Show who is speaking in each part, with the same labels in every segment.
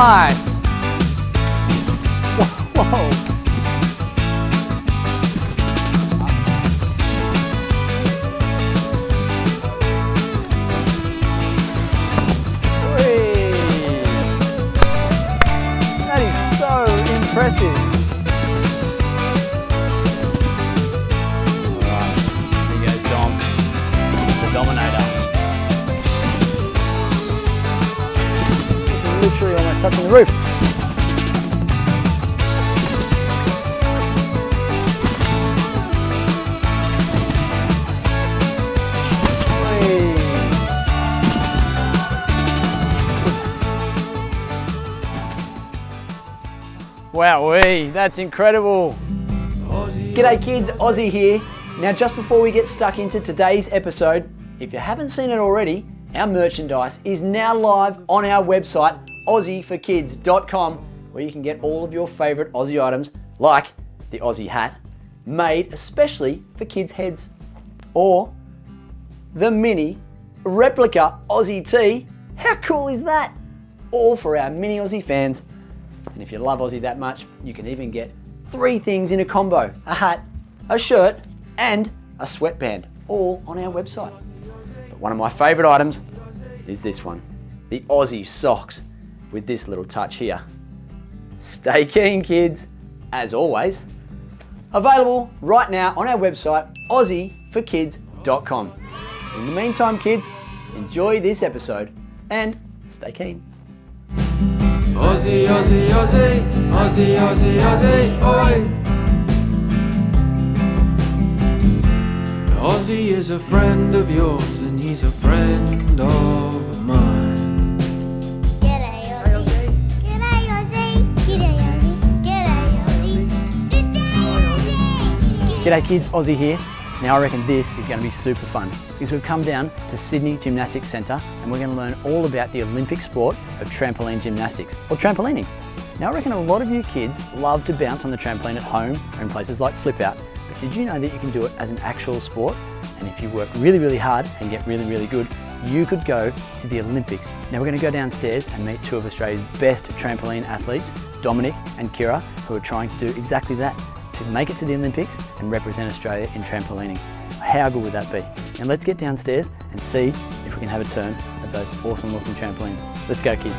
Speaker 1: Nice. Whoa. That is so impressive. Alright, here goes Dom, the Dominator. Literally almost touching the roof. Wowee, that's incredible. G'day kids, Ozzie here. Now just before we get stuck into today's episode, if you haven't seen it already, our merchandise is now live on our website, aussieforkids.com, where you can get all of your favourite Aussie items, like the Aussie hat, made especially for kids' heads, or the mini replica Aussie tee. How cool is that? All for our mini Aussie fans. And if you love Aussie that much, you can even get 3 things in a combo: a hat, a shirt, and a sweatband, all on our website. But one of my favourite items is this one, the Aussie socks, with this little touch here. Stay keen, kids, as always. Available right now on our website, aussieforkids.com. In the meantime, kids, enjoy this episode and stay keen.
Speaker 2: Ozzie, Ozzie, Ozzie, Ozzie, Ozzie, Ozzie, oi! Ozzie is a friend of yours and he's a friend of mine.
Speaker 3: G'day Ozzie. G'day Ozzie. G'day Ozzie. G'day Ozzie. G'day Ozzie.
Speaker 1: G'day kids, Ozzie here. Now I reckon this is going to be super fun because we've come down to Sydney Gymnastics Centre and we're going to learn all about the Olympic sport of trampoline gymnastics, or trampolining. Now I reckon a lot of you kids love to bounce on the trampoline at home or in places like Flip Out, but did you know that you can do it as an actual sport? And if you work really, really hard and get really, really good, you could go to the Olympics. Now we're going to go downstairs and meet 2 of Australia's best trampoline athletes, Dominic and Kira, who are trying to do exactly that, to make it to the Olympics and represent Australia in trampolining. How good would that be? And let's get downstairs and see if we can have a turn at those awesome looking trampolines. Let's go, kids.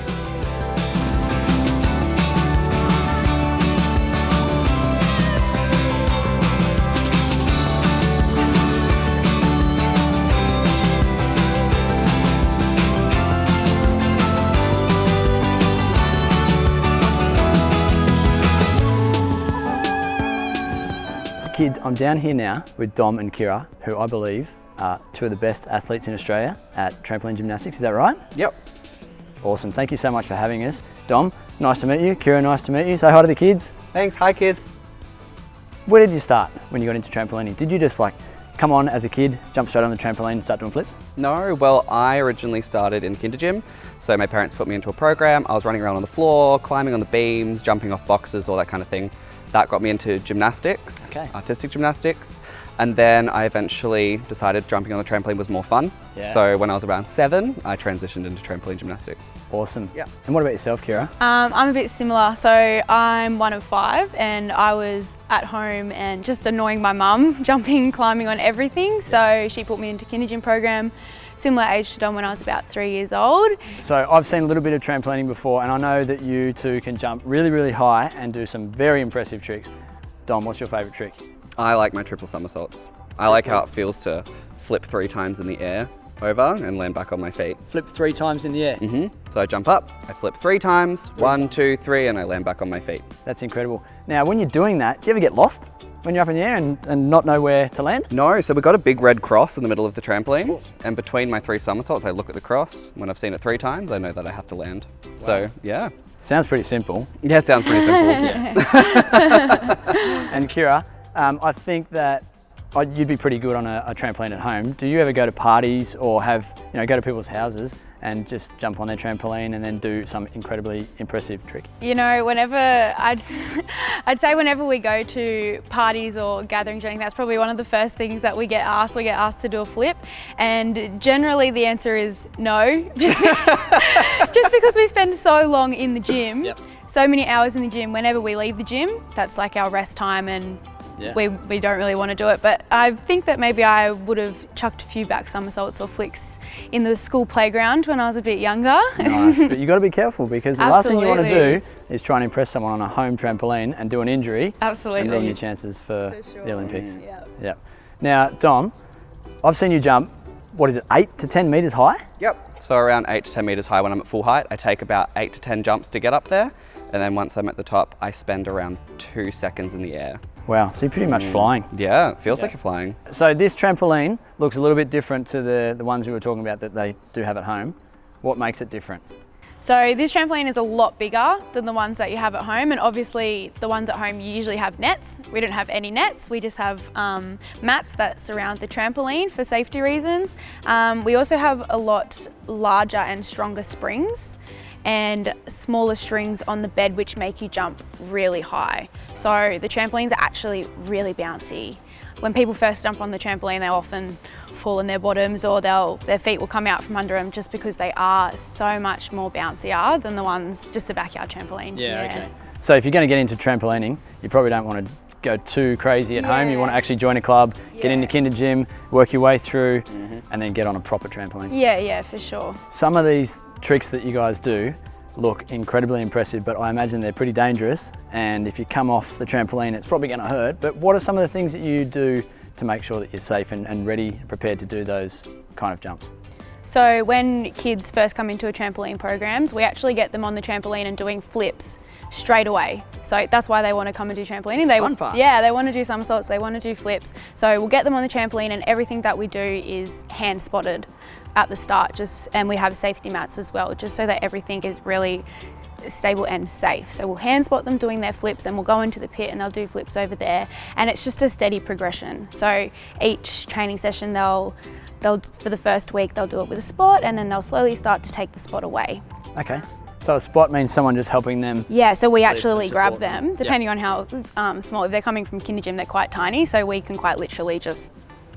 Speaker 1: Kids, I'm down here now with Dom and Kira, who I believe are 2 of the best athletes in Australia at trampoline gymnastics. Is that right?
Speaker 4: Yep.
Speaker 1: Awesome. Thank you so much for having us. Dom, nice to meet you. Kira, nice to meet you. Say hi to the kids.
Speaker 4: Thanks. Hi, kids.
Speaker 1: Where did you start when you got into trampolining? Did you just come on as a kid, jump straight on the trampoline and start doing flips?
Speaker 4: No, well, I originally started in kinder gym. So my parents put me into a program. I was running around on the floor, climbing on the beams, jumping off boxes, all that kind of thing. That got me into gymnastics, artistic gymnastics. And then I eventually decided jumping on the trampoline was more fun.
Speaker 1: Yeah.
Speaker 4: So when I was around 7, I transitioned into trampoline gymnastics.
Speaker 1: Awesome.
Speaker 4: Yeah.
Speaker 1: And what about yourself, Kira?
Speaker 5: I'm a bit similar. So I'm one of 5 and I was at home and just annoying my mum, jumping, climbing on everything. So she put me into kinder gym program, similar age to Dom when I was about 3 years old.
Speaker 1: So I've seen a little bit of trampolining before and I know that you 2 can jump really, really high and do some very impressive tricks. Dom, what's your favourite trick?
Speaker 4: I like my triple somersaults. I like how it feels to flip 3 times in the air over and land back on my feet.
Speaker 1: Flip 3 times in the air?
Speaker 4: So I jump up, I flip 3 times, 1, 2, 3, and I land back on my feet.
Speaker 1: That's incredible. Now, when you're doing that, do you ever get lost when you're up in the air and not know where to land?
Speaker 4: No, so we've got a big red cross in the middle of the trampoline, and between my 3 somersaults, I look at the cross. When I've seen it 3 times, I know that I have to land. Wow. So, yeah.
Speaker 1: Sounds pretty simple.
Speaker 4: Yeah, it sounds pretty simple.
Speaker 1: And Kira, I think that you'd be pretty good on a trampoline at home. Do you ever go to parties or go to people's houses and just jump on their trampoline and then do some incredibly impressive trick?
Speaker 5: You know, whenever I'd say whenever we go to parties or gatherings or anything, that's probably one of the first things that we get asked. We get asked to do a flip, and generally the answer is no, just because we spend so long in the gym, so many hours in the gym. Whenever we leave the gym, that's like our rest time, and we don't really want to do it. But I think that maybe I would have chucked a few back somersaults or flicks in the school playground when I was a bit younger.
Speaker 1: Nice, but you've got to be careful, because the last thing you want to do is try and impress someone on a home trampoline and do an injury and ruin your chances for the Olympics. Yeah. Now, Dom, I've seen you jump, what is it, 8 to 10 metres high?
Speaker 4: Yep. So around 8 to 10 metres high when I'm at full height. I take about 8 to 10 jumps to get up there. And then once I'm at the top, I spend around 2 seconds in the air.
Speaker 1: Wow, so you're pretty much flying.
Speaker 4: Yeah, it feels like you're flying.
Speaker 1: So this trampoline looks a little bit different to the ones we were talking about that they do have at home. What makes it different?
Speaker 5: So this trampoline is a lot bigger than the ones that you have at home, and obviously the ones at home you usually have nets. We don't have any nets, we just have mats that surround the trampoline for safety reasons. We also have a lot larger and stronger springs and smaller strings on the bed, which make you jump really high. So the trampolines are actually really bouncy. When people first jump on the trampoline, they often fall in their bottoms, or their feet will come out from under them, just because they are so much more bouncier than the ones just a backyard trampoline.
Speaker 1: Okay. So if you're going to get into trampolining, you probably don't want to go too crazy at home. You want to actually join a club, get into kinder gym, work your way through, and then get on a proper trampoline.
Speaker 5: Yeah, for sure.
Speaker 1: Some of these tricks that you guys do look incredibly impressive, but I imagine they're pretty dangerous, and if you come off the trampoline it's probably going to hurt. But what are some of the things that you do to make sure that you're safe and ready and prepared to do those kind of jumps?
Speaker 5: So when kids first come into a trampoline programs, we actually get them on the trampoline and doing flips straight away. So that's why they want to come and do trampolining. They fun part. Yeah, they want to do somersaults, they want to do flips. So we'll get them on the trampoline, and everything that we do is hand spotted at the start, and we have safety mats as well, just so that everything is really stable and safe. So we'll hand spot them doing their flips, and we'll go into the pit and they'll do flips over there, and it's just a steady progression. So each training session they'll for the first week they'll do it with a spot, and then they'll slowly start to take the spot away.
Speaker 1: Okay. So a spot means someone just helping them?
Speaker 5: Yeah, so we actually grab them, depending on how small. If they're coming from kinder gym, they're quite tiny, so we can quite literally just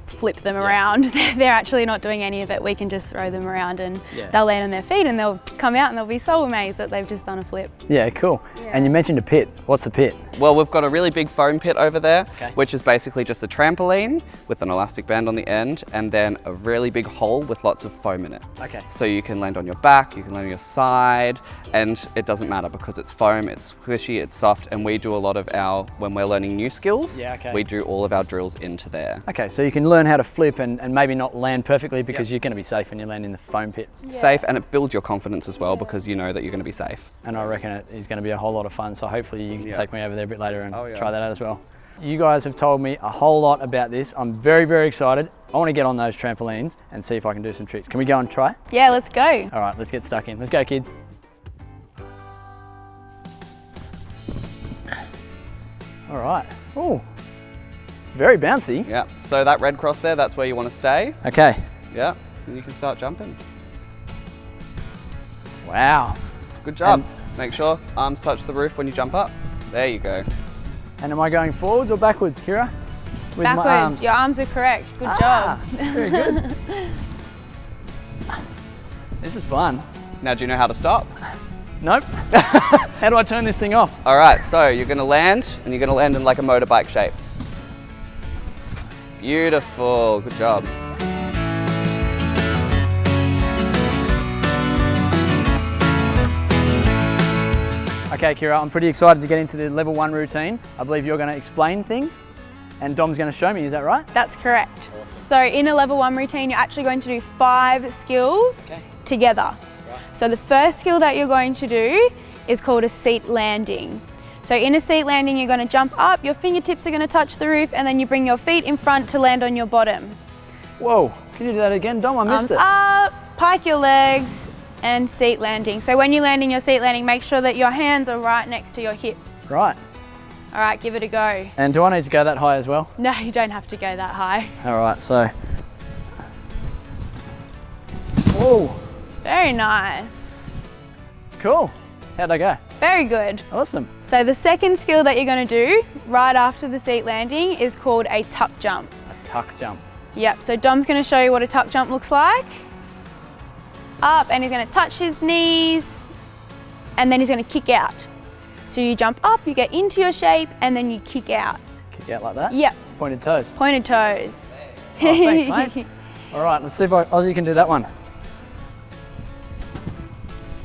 Speaker 5: flip them around. They're actually not doing any of it. We can just throw them around, and they'll land on their feet, and they'll come out and they'll be so amazed that they've just done a flip. Yeah,
Speaker 1: cool. And you mentioned a pit. What's the pit?
Speaker 4: Well, we've got a really big foam pit over there, which is basically just a trampoline with an elastic band on the end, and then a really big hole with lots of foam in it.
Speaker 1: Okay.
Speaker 4: So you can land on your back, you can land on your side, and it doesn't matter because it's foam, it's squishy, it's soft, and we do a lot of when we're learning new skills, we do all of our drills into there.
Speaker 1: Okay, so you can learn how to flip and maybe not land perfectly, because you're going to be safe when you land in the foam pit.
Speaker 4: Safe, and it builds your confidence as well, because you know that you're going to be safe.
Speaker 1: And I reckon it is going to be a whole lot of fun, so hopefully you can take me over there a bit later and try that out as well. You guys have told me a whole lot about this. I'm very, very excited. I want to get on those trampolines and see if I can do some tricks. Can we go and try?
Speaker 5: Yeah, let's go.
Speaker 1: All right, let's get stuck in. Let's go, kids. All right. Oh, it's very bouncy.
Speaker 4: Yeah, so that red cross there, that's where you want to stay.
Speaker 1: Okay.
Speaker 4: Yeah, and you can start jumping.
Speaker 1: Wow.
Speaker 4: Good job. Make sure arms touch the roof when you jump up. There you go.
Speaker 1: And am I going forwards or backwards, Kira? With
Speaker 5: backwards.
Speaker 1: My arms.
Speaker 5: Your arms are correct. Good job.
Speaker 1: Very good. This is fun.
Speaker 4: Now, do you know how to stop?
Speaker 1: Nope. How do I turn this thing off?
Speaker 4: All right, so you're going to land, and you're going to land in like a motorbike shape. Beautiful. Good job.
Speaker 1: Okay, Kira, I'm pretty excited to get into the level 1 routine. I believe you're going to explain things, and Dom's going to show me, is that right?
Speaker 5: That's correct. So in a level 1 routine, you're actually going to do 5 skills together. Right. So the first skill that you're going to do is called a seat landing. So in a seat landing, you're going to jump up, your fingertips are going to touch the roof, and then you bring your feet in front to land on your bottom.
Speaker 1: Whoa, can you do that again, Dom? I missed it.
Speaker 5: Arms up, pike your legs, and seat landing. So when you land in your seat landing, make sure that your hands are right next to your hips.
Speaker 1: Right.
Speaker 5: All right, give it a go.
Speaker 1: And do I need to go that high as well?
Speaker 5: No, you don't have to go that high.
Speaker 1: All right, so. Whoa.
Speaker 5: Very nice.
Speaker 1: Cool. How'd I go?
Speaker 5: Very good.
Speaker 1: Awesome.
Speaker 5: So the second skill that you're going to do right after the seat landing is called a tuck jump.
Speaker 1: A tuck jump.
Speaker 5: Yep, so Dom's going to show you what a tuck jump looks like. Up, and he's going to touch his knees, and then he's going to kick out. So you jump up, you get into your shape, and then you kick out.
Speaker 1: Kick out like that?
Speaker 5: Yep.
Speaker 1: Pointed toes.
Speaker 5: Pointed toes.
Speaker 1: Oh, thanks, mate. All right, let's see if Ozzie can do that one.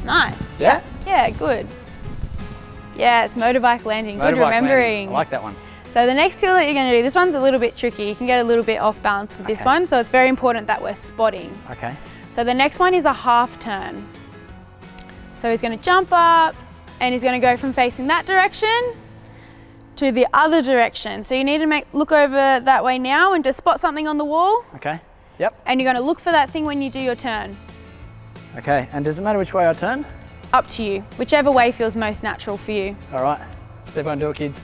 Speaker 5: Nice.
Speaker 1: Yeah?
Speaker 5: Yeah, good. Yeah, it's motorbike landing. Good
Speaker 1: Motorbike
Speaker 5: remembering.
Speaker 1: landing. I like that one.
Speaker 5: So the next skill that you're going to do, this one's a little bit tricky. You can get a little bit off balance with this one, so it's very important that we're spotting.
Speaker 1: Okay.
Speaker 5: So the next one is a half turn. So he's going to jump up and he's going to go from facing that direction to the other direction. So you need to look over that way now and just spot something on the wall.
Speaker 1: Okay. Yep.
Speaker 5: And you're going to look for that thing when you do your turn.
Speaker 1: Okay, and does it matter which way I turn?
Speaker 5: Up to you, whichever way feels most natural for you.
Speaker 1: All right, let's everyone do it, kids.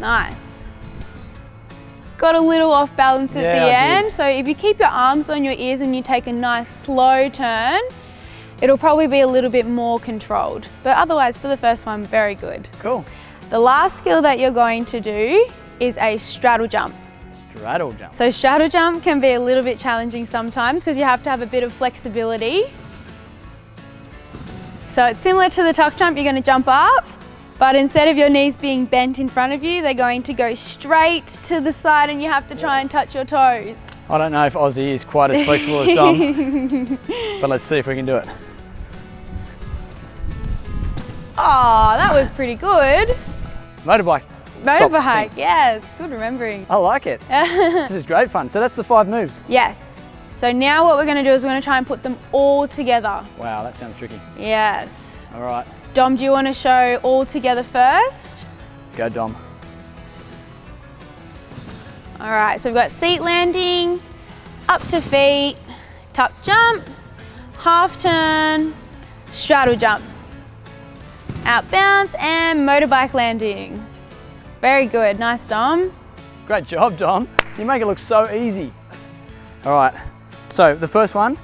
Speaker 5: Nice. Got a little off balance at the end, so if you keep your arms on your ears and you take a nice slow turn, it'll probably be a little bit more controlled. But otherwise, for the first one, very good.
Speaker 1: Cool.
Speaker 5: The last skill that you're going to do is a straddle jump.
Speaker 1: Straddle jump.
Speaker 5: So straddle jump can be a little bit challenging sometimes because you have to have a bit of flexibility. So it's similar to the tuck jump, you're going to jump up, but instead of your knees being bent in front of you, they're going to go straight to the side and you have to try and touch your toes.
Speaker 1: I don't know if Ozzie is quite as flexible as Dom, but let's see if we can do it.
Speaker 5: Oh, that was pretty good.
Speaker 1: Motorbike.
Speaker 5: Motorbike, yes, good remembering.
Speaker 1: I like it. This is great fun. So that's the 5 moves.
Speaker 5: Yes. So now what we're going to do is we're going to try and put them all together.
Speaker 1: Wow, that sounds tricky.
Speaker 5: Yes.
Speaker 1: All right,
Speaker 5: Dom, do you want to show all together first?
Speaker 1: let's go, Dom.
Speaker 5: All right, so we've got seat landing, up to feet, tuck jump, half turn, straddle jump, out bounce, and motorbike landing. Very good, nice, Dom.
Speaker 1: Great job, Dom. You make it look so easy. All right, so the first one,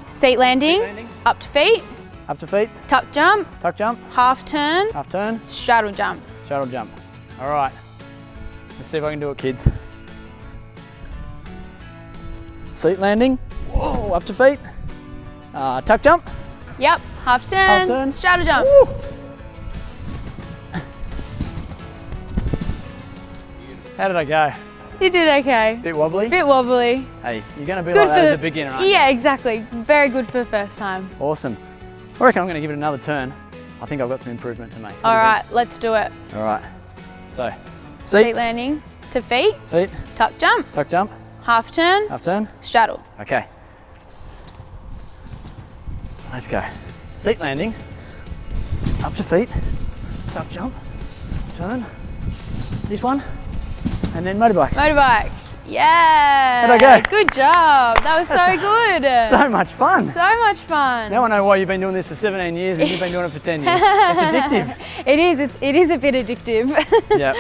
Speaker 5: Seat landing, up to feet,
Speaker 1: up to feet,
Speaker 5: tuck jump,
Speaker 1: tuck jump,
Speaker 5: half turn,
Speaker 1: half turn,
Speaker 5: straddle jump.
Speaker 1: straddle jump. All right, let's see if I can do it, kids. Seat landing, whoa, up to feet, tuck jump,
Speaker 5: Yep, half turn,
Speaker 1: turn.
Speaker 5: straddle jump.
Speaker 1: woo. How did I go?
Speaker 5: You did okay.
Speaker 1: Bit wobbly?
Speaker 5: Bit wobbly.
Speaker 1: Hey, you're going to be
Speaker 5: Good
Speaker 1: like that as a beginner, aren't you?
Speaker 5: Yeah, exactly. Very good for the first time.
Speaker 1: Awesome. I reckon I'm going to give it another turn. I think I've got some improvement to make.
Speaker 5: All right, let's do it.
Speaker 1: All right. So,
Speaker 5: Seat
Speaker 1: seat,
Speaker 5: landing, to feet,
Speaker 1: feet,
Speaker 5: tuck jump,
Speaker 1: tuck jump,
Speaker 5: half turn,
Speaker 1: half turn.
Speaker 5: straddle.
Speaker 1: Okay. Let's go. Seat landing, up to feet, tuck jump, turn, this one, and then motorbike.
Speaker 5: Motorbike. Yeah.
Speaker 1: How'd I go?
Speaker 5: Good job. That was so good.
Speaker 1: So much fun.
Speaker 5: So much fun.
Speaker 1: Now I know why you've been doing this for 17 years and you've been doing it for 10 years. It's addictive.
Speaker 5: It is a bit addictive.
Speaker 1: Yep.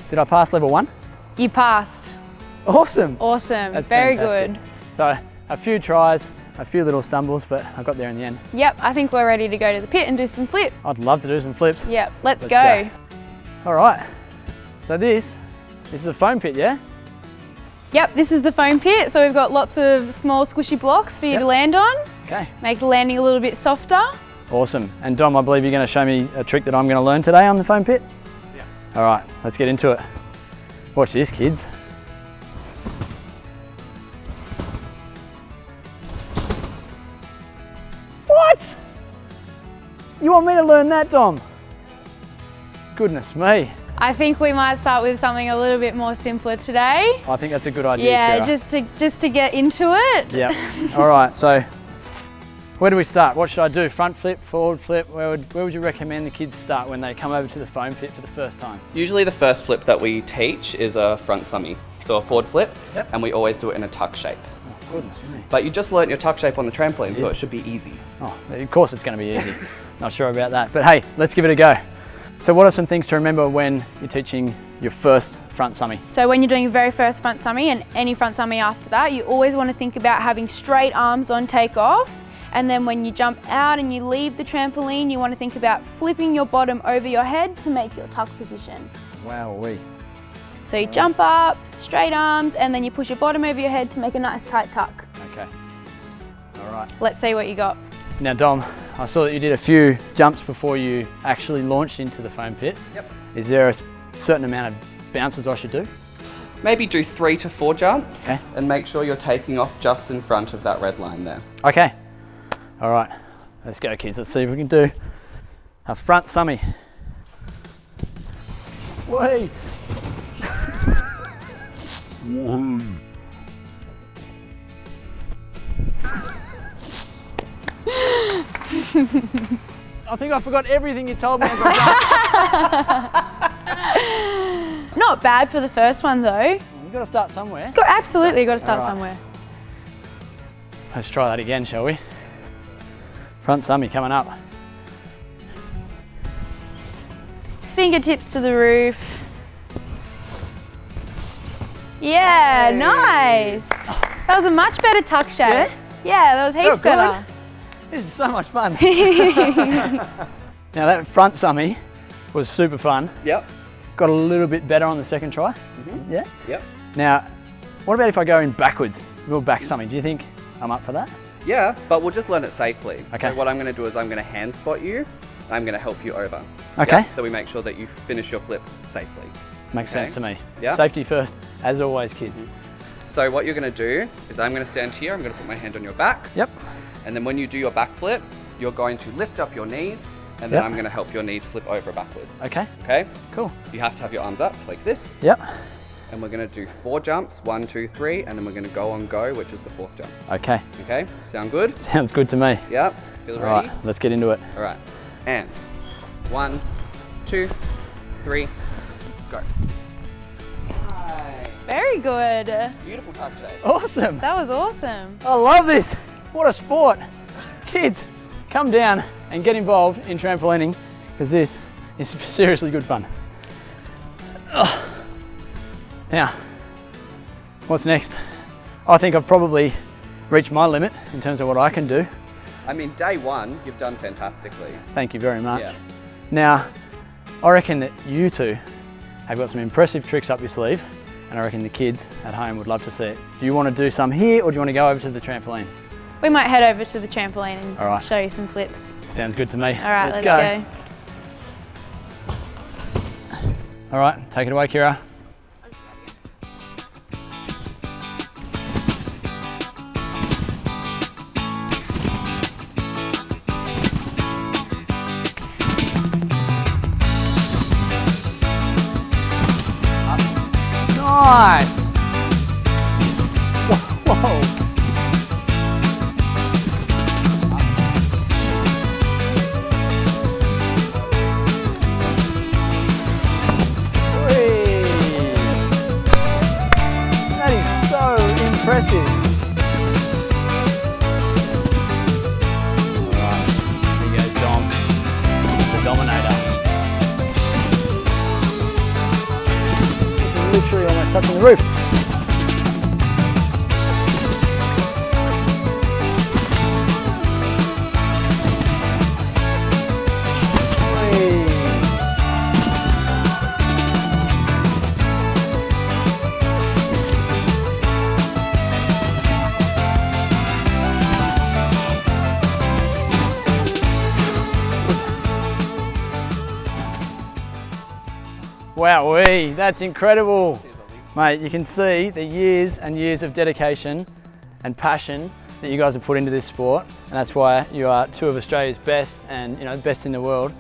Speaker 1: Did I pass level 1?
Speaker 5: You passed.
Speaker 1: Awesome.
Speaker 5: Awesome.
Speaker 1: That's
Speaker 5: Very
Speaker 1: fantastic.
Speaker 5: good.
Speaker 1: So a few tries, a few little stumbles, but I got there in the end.
Speaker 5: Yep, I think we're ready to go to the pit and do some flip.
Speaker 1: I'd love to do some flips.
Speaker 5: Yep, let's
Speaker 1: Let's
Speaker 5: go.
Speaker 1: All right. So this is a foam pit, yeah?
Speaker 5: Yep, this is the foam pit. So we've got lots of small squishy blocks for you to land on.
Speaker 1: Okay.
Speaker 5: Make the landing a little bit softer.
Speaker 1: Awesome. And Dom, I believe you're going to show me a trick that I'm going to learn today on the foam pit? Yeah. All right, let's get into it. Watch this, kids. What? You want me to learn that, Dom? Goodness me.
Speaker 5: I think we might start with something a little bit more simpler today.
Speaker 1: I think that's a good idea,
Speaker 5: Yeah,
Speaker 1: Kira.
Speaker 5: just to get into it.
Speaker 1: Yeah. All right, so where do we start? What should I do? Front flip, forward flip? Where would you recommend the kids start when they come over to the foam pit for the first time?
Speaker 4: Usually the first flip that we teach is a front summy, so a forward flip,
Speaker 1: Yep.
Speaker 4: and we always do it in a tuck shape.
Speaker 1: Oh, goodness me.
Speaker 4: But you just learnt your tuck shape on the trampoline, so it should be easy.
Speaker 1: Oh, of course it's going to be easy. Not sure about that, but hey, let's give it a go. So what are some things to remember when you're teaching your first front summy?
Speaker 5: So when you're doing your very first front summy and any front summy after that, you always want to think about having straight arms on takeoff. And then when you jump out and you leave the trampoline, you want to think about flipping your bottom over your head to make your tuck position.
Speaker 1: Wowee.
Speaker 5: So you jump up, straight arms, and then you push your bottom over your head to make a nice tight tuck.
Speaker 1: Okay. All right.
Speaker 5: Let's see what you got.
Speaker 1: Now Dom, I saw that you did a few jumps before you actually launched into the foam pit.
Speaker 4: Yep.
Speaker 1: Is there a certain amount of bounces I should do?
Speaker 4: Maybe do 3 to 4 jumps,
Speaker 1: okay,
Speaker 4: and make sure you're taking off just in front of that red line there.
Speaker 1: Okay. All right. Let's go, kids. Let's see if we can do a front summy. Whee! I think I forgot everything you told me as I jumped.
Speaker 5: Not bad for the first one though.
Speaker 1: You've got to start somewhere.
Speaker 5: Absolutely, you've got to start
Speaker 1: All right.
Speaker 5: somewhere.
Speaker 1: Let's try that again, shall we? Front summy coming up.
Speaker 5: Fingertips to the roof. Yeah,
Speaker 1: Hey.
Speaker 5: Nice. That was a much better tuck shape. Yeah, that was heaps
Speaker 1: good.
Speaker 5: better.
Speaker 1: This is so much fun. Now that front summy was super fun.
Speaker 4: Yep.
Speaker 1: Got a little bit better on the second try. Yeah?
Speaker 4: Yep.
Speaker 1: Now, what about if I go in backwards? Real back summy. Do you think I'm up for that?
Speaker 4: Yeah, but we'll just learn it safely.
Speaker 1: Okay.
Speaker 4: So what I'm going to do is I'm going to hand spot you. I'm going to help you over.
Speaker 1: Okay.
Speaker 4: Yeah? So we make sure that you finish your flip safely.
Speaker 1: Makes
Speaker 4: Okay.
Speaker 1: sense to me.
Speaker 4: Yeah.
Speaker 1: Safety first, as always, kids.
Speaker 4: So what you're going to do is I'm going to stand here. I'm going to put my hand on your back.
Speaker 1: Yep.
Speaker 4: And then when you do your back flip, you're going to lift up your knees, and then
Speaker 1: Yep.
Speaker 4: I'm going to help your knees flip over backwards.
Speaker 1: Okay.
Speaker 4: Okay?
Speaker 1: Cool.
Speaker 4: You have to have your arms up like this.
Speaker 1: Yep.
Speaker 4: And we're going to do 4 jumps, 1, 2, 3, and then we're going to go on go, which is the 4th jump.
Speaker 1: Okay.
Speaker 4: Okay? Sound good?
Speaker 1: Sounds good to me.
Speaker 4: Yeah? Feel
Speaker 1: All
Speaker 4: ready?
Speaker 1: right, let's get into it.
Speaker 4: All right. And 1, 2, 3, go. Nice.
Speaker 5: Very good.
Speaker 4: Beautiful tuck shape.
Speaker 1: Awesome.
Speaker 5: That was awesome.
Speaker 1: I love this. What a sport. Kids, come down and get involved in trampolining because this is seriously good fun. Oh. Now, what's next? I think I've probably reached my limit in terms of what I can do.
Speaker 4: I mean, day 1, you've done fantastically.
Speaker 1: Thank you very much.
Speaker 4: Yeah.
Speaker 1: Now, I reckon that you two have got some impressive tricks up your sleeve, and I reckon the kids at home would love to see it. Do you want to do some here, or do you want to go over to the trampoline?
Speaker 5: We might head over to the trampoline and
Speaker 1: All right.
Speaker 5: show you some flips.
Speaker 1: Sounds good to me.
Speaker 5: All right, let's
Speaker 1: go.
Speaker 5: go.
Speaker 1: All right, take it away, Kira. Nice! Whoa! Whee! That is so impressive. All right, here goes Dom, the Dominator. Literally almost touching the roof. Whee! Wowee, that's incredible. Mate, you can see the years and years of dedication and passion that you guys have put into this sport, and that's why you are 2 of Australia's best and best in the world.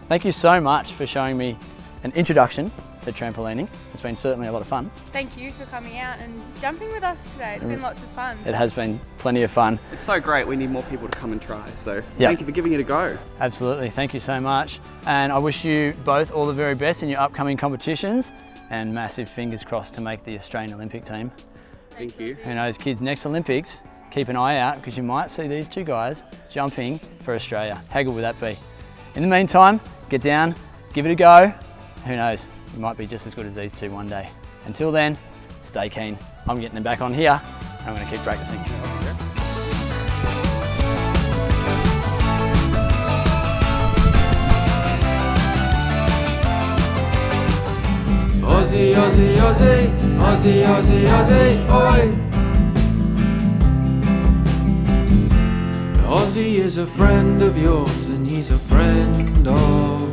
Speaker 1: Thank you so much for showing me an introduction to trampolining. It's been certainly a lot of fun.
Speaker 5: Thank you for coming out and jumping with us today. It's been lots of fun.
Speaker 1: It has been plenty of fun.
Speaker 4: It's so great. We need more people to come and try. So
Speaker 1: Yeah.
Speaker 4: thank you for giving it a go.
Speaker 1: Absolutely, thank you so much. And I wish you both all the very best in your upcoming competitions, and massive fingers crossed to make the Australian Olympic team.
Speaker 4: Thank you.
Speaker 1: Who knows, kids, next Olympics, keep an eye out because you might see these 2 guys jumping for Australia. How good would that be? In the meantime, get down give it a go. Who knows, you might be just as good as these two one day. Until then, stay keen. I'm getting them back on here, and I'm going to keep practicing.
Speaker 2: Ozzie, Ozzie, Ozzie, Ozzie, Ozzie, Ozzie, oi! Ozzie is a friend of yours and he's a friend of